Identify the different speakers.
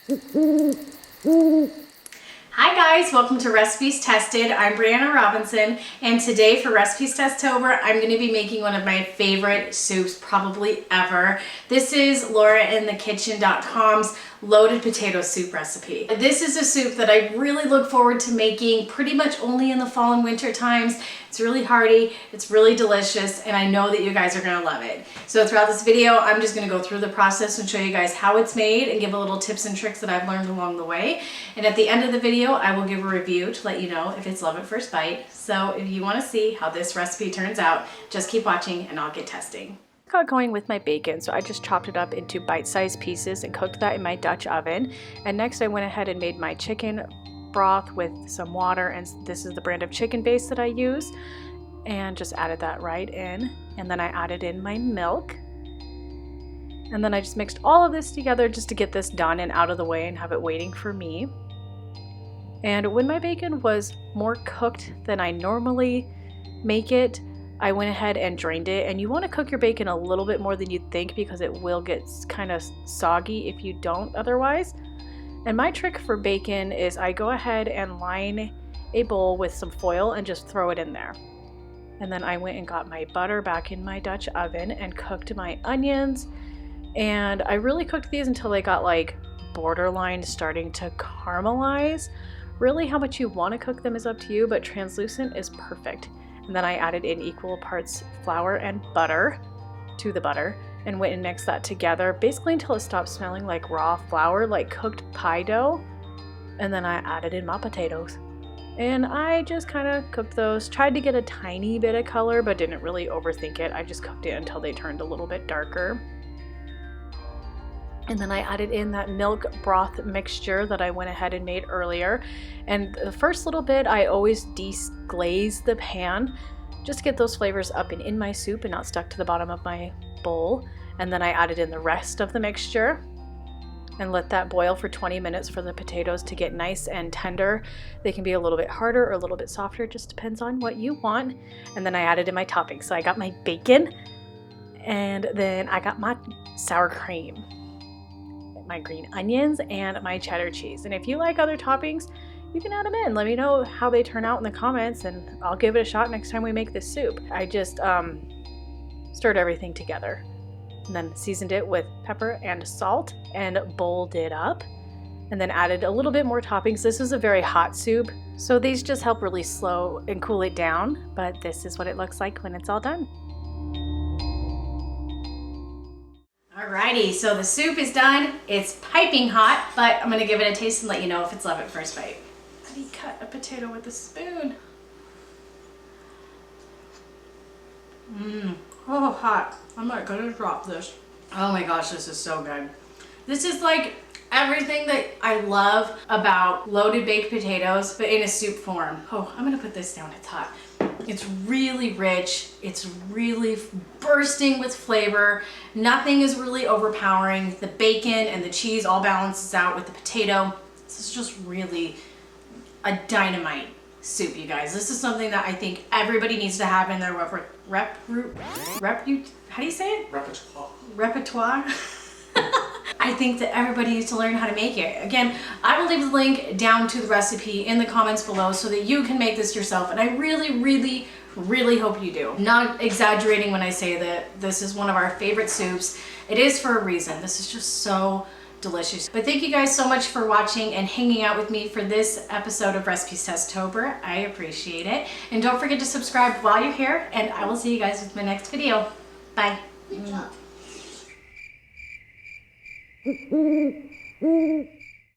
Speaker 1: Hi guys, welcome to Recipes Tested. I'm Brianna Robinson, and today for Recipes Testtober, I'm going to be making one of my favorite soups probably ever. This is LauraInTheKitchen.com's loaded potato soup recipe. This is a soup that I really look forward to making pretty much only in the fall and winter times. It's really hearty, it's really delicious, and I know that you guys are gonna love it. So throughout this video, I'm just gonna go through the process and show you guys how it's made and give a little tips and tricks that I've learned along the way. And at the end of the video, I will give a review to let you know if it's love at first bite. So if you wanna see how this recipe turns out, just keep watching and I'll get testing. Got going with my bacon, so I just chopped it up into bite-sized pieces and cooked that in my Dutch oven. And next I went ahead and made my chicken broth with some water, and this is the brand of chicken base that I use, and just added that right in. And then I added in my milk, and then I just mixed all of this together just to get this done and out of the way and have it waiting for me. And when my bacon was more cooked than I normally make it, I went ahead and drained it. And you want to cook your bacon a little bit more than you'd think because it will get kind of soggy if you don't otherwise. And my trick for bacon is I go ahead and line a bowl with some foil and just throw it in there. And then I went and got my butter back in my Dutch oven and cooked my onions. And I really cooked these until they got like borderline starting to caramelize. Really, how much you want to cook them is up to you, but translucent is perfect. And then I added in equal parts flour and butter to the butter and went and mixed that together basically until it stopped smelling like raw flour, like cooked pie dough. And then I added in my potatoes. And I just kind of cooked those, tried to get a tiny bit of color, but didn't really overthink it. I just cooked it until they turned a little bit darker. And then I added in that milk broth mixture that I went ahead and made earlier. And the first little bit, I always deglaze the pan just to get those flavors up and in my soup and not stuck to the bottom of my bowl. And then I added in the rest of the mixture and let that boil for 20 minutes for the potatoes to get nice and tender. They can be a little bit harder or a little bit softer, just depends on what you want. And then I added in my toppings. So I got my bacon, and then I got my sour cream, my green onions, and my cheddar cheese. And if you like other toppings, you can add them in. Let me know how they turn out in the comments and I'll give it a shot next time we make this soup. I just stirred everything together and then seasoned it with pepper and salt and bowled it up, and then added a little bit more toppings. This is a very hot soup, so these just help really slow and cool it down, but this is what it looks like when it's all done. Alrighty, so the soup is done. It's piping hot, but I'm gonna give it a taste and let you know if it's love at first bite. How do you cut a potato with a spoon? Oh, hot. I'm not gonna drop this. Oh my gosh, this is so good. This is like everything that I love about loaded baked potatoes, but in a soup form. Oh, I'm gonna put this down, it's hot. It's really rich, it's really bursting with flavor. Nothing is really overpowering. The bacon and the cheese all balances out with the potato. This is just really a dynamite soup, you guys. This is something that I think everybody needs to have in their how do you say it? Repertoire. I think that everybody needs to learn how to make it. Again, I will leave the link down to the recipe in the comments below so that you can make this yourself. And I really, really, really hope you do. I'm not exaggerating when I say that this is one of our favorite soups. It is for a reason. This is just so delicious. But thank you guys so much for watching and hanging out with me for this episode of Recipes Testtober. I appreciate it. And don't forget to subscribe while you're here, and I will see you guys with my next video. Bye. Good job.